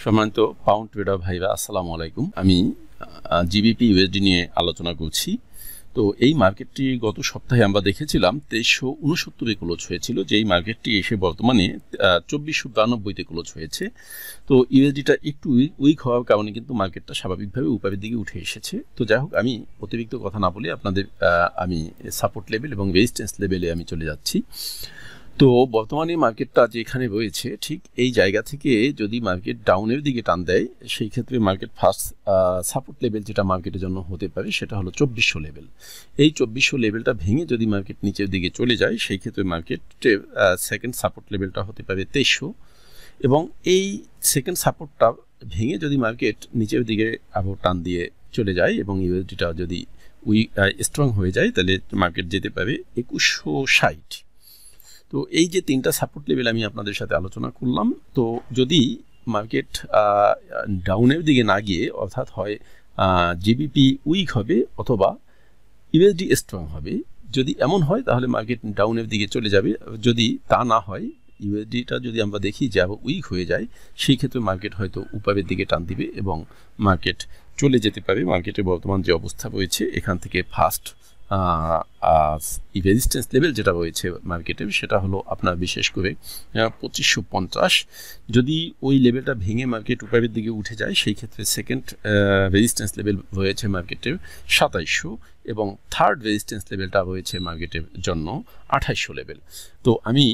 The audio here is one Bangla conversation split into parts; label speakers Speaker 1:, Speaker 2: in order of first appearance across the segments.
Speaker 1: সম্মানিত পাউন্ড ট্রেডার ভাইরা, আসসালামু আলাইকুম। আমি জিবিপি ইউএসডি নিয়ে আলোচনা করছি। তো এই মার্কেটটি গত সপ্তাহে আমরা দেখেছিলাম 2369 ক্লোজ হয়েছিল, যেই মার্কেটটি এসে বর্তমানে 2492 ক্লোজ হয়েছে। তো ইউএসডিটা একটু উইক হওয়ার কারণে কিন্তু মার্কেটটা স্বাভাবিকভাবে উপরের দিকে উঠে এসেছে। তো যাই হোক, আমি অতিরিক্ত কথা না বলে আপনাদের আমি সাপোর্ট লেভেল এবং রেজিস্ট্যান্স লেভেলে আমি চলে যাচ্ছি। তো বর্তমানে মার্কেটটা যেখানে রয়েছে ঠিক এই জায়গা থেকে যদি মার্কেট ডাউনের দিকে টান দেয়, সেই ক্ষেত্রে মার্কেট ফার্স্ট সাপোর্ট লেভেল যেটা মার্কেটের জন্য হতে পারে সেটা হলো 2400 লেভেল। এই 2400 লেভেলটা ভেঙে যদি মার্কেট নিচের দিকে চলে যায়, সেই ক্ষেত্রে মার্কেটের সেকেন্ড সাপোর্ট লেভেলটা হতে পারে 2300, এবং এই সেকেন্ড সাপোর্টটা ভেঙে যদি মার্কেট নিচের দিকে আবার টান দিয়ে চলে যায় এবং ইউএসডিটা যদি স্ট্রং হয়ে যায়, তাহলে মার্কেট যেতে পারে 2160। তো এই যে তিনটা সাপোর্ট লেভেল আমি আপনাদের সাথে আলোচনা করলাম, তো যদি মার্কেট ডাউনের দিকে না গিয়ে, অর্থাৎ হয় জিবিপি উইক হবে অথবা ইউএসডি স্ট্রং হবে, যদি এমন হয় তাহলে মার্কেট ডাউনের দিকে চলে যাবে। যদি তা না হয়, ইউএসডিটা যদি আমরা দেখি যে আবার উইক হয়ে যায়, সেই ক্ষেত্রে মার্কেট হয়তো উপরের দিকে টান দিবে এবং মার্কেট চলে যেতে পারে। মার্কেটের বর্তমান যে অবস্থা রয়েছে, এখান থেকে ফার্স্ট রেজিস্ট্যান্স লেভেল যেটা রয়েছে মার্কেটে, সেটা হলো আপনার বিশেষ করে 2550। যদি ওই লেভেলটা ভেঙে মার্কেট উপরের দিকে উঠে যায়, সেই ক্ষেত্রে সেকেন্ড রেজিস্ট্যান্স লেভেল রয়েছে মার্কেটের 2700, এবং থার্ড রেজিস্ট্যান্স লেভেলটা রয়েছে মার্কেটের জন্য 2800 লেভেল। তো আমি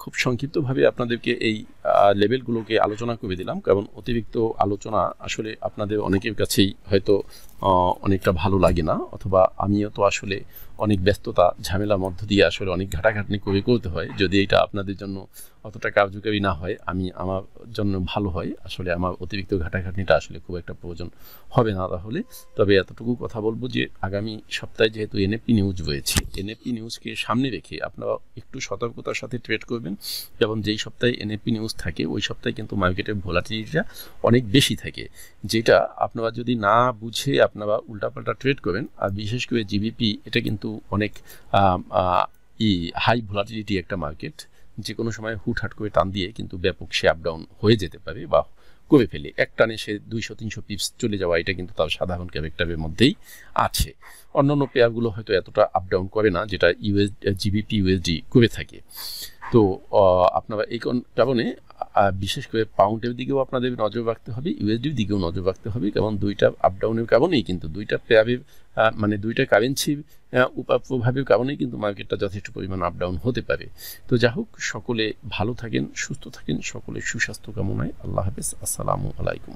Speaker 1: খুব সংক্ষিপ্তভাবে আপনাদেরকে এই লেভেলগুলোকে আলোচনা করে দিলাম, কারণ অতিরিক্ত আলোচনা আসলে আপনাদের অনেকের কাছেই হয়তো অনেকটা ভালো লাগে না, অথবা আমিও তো আসলে অনেক ব্যস্ততা ঝামেলার মধ্য দিয়ে আসলে অনেক ঘাটাঘাটনি করে করতে হয়। যদি এটা আপনাদের জন্য অতটা কার্যকারী না হয়, আমার জন্য ভালো হয়। আসলে আমার অতিরিক্ত ঘাটাঘাটনিটা আসলে খুব একটা প্রয়োজন হবে না তাহলে। তবে এতটুকু কথা বলবো যে আগামী সপ্তাহে যেহেতু এনএফপি নিউজ রয়েছে, এনএফপি নিউজকে সামনে রেখে আপনারা একটু সতর্কতার সাথে ট্রেড করবেন। যেমন যেই সপ্তাহে এনএফপি নিউজ থাকে, ওই সপ্তাহে কিন্তু মার্কেটের ভোলাটিলিটিটা অনেক বেশি থাকে, যেটা আপনারা যদি না বুঝে আপনারা উল্টাপাল্টা ট্রেড করেন। আর বিশেষ করে জিবিপি, এটা কিন্তু অনেক হাই ভোলাটিলিটি একটা মার্কেট, যে কোনো সময় হুটহাট করে টান দিয়ে কিন্তু ব্যাপক সে আপ ডাউন হয়ে যেতে পারে, বা করে ফেলে এক টানে সে 200-300 পিপস চলে যাওয়া, এটা কিন্তু তার সাধারণ ক্যারেক্টারের মধ্যেই আছে। অন্যান্য পেয়ারগুলো হয়তো এতটা আপ ডাউন করে না, যেটা জিবিপি ইউএসডি করে থাকে। তো আপনারা এই কারণে বিশেষ করে পাউন্ডের দিকেও আপনাদের নজর রাখতে হবে, ইউএসডির দিকেও নজর রাখতে হবে, কারণ দুইটা আপ ডাউনের কারণেই কিন্তু দুইটা পেয়ারের মানে দুইটা কারেন্সির প্রভাবের কারণেই কিন্তু মার্কেটটা যথেষ্ট পরিমাণ আপ ডাউন হতে পারে। তো যা হোক, সকলে ভালো থাকেন, সুস্থ থাকেন, সকলের সুস্বাস্থ্য কামনায়। আল্লাহ হাফেজ, আসসালামু আলাইকুম।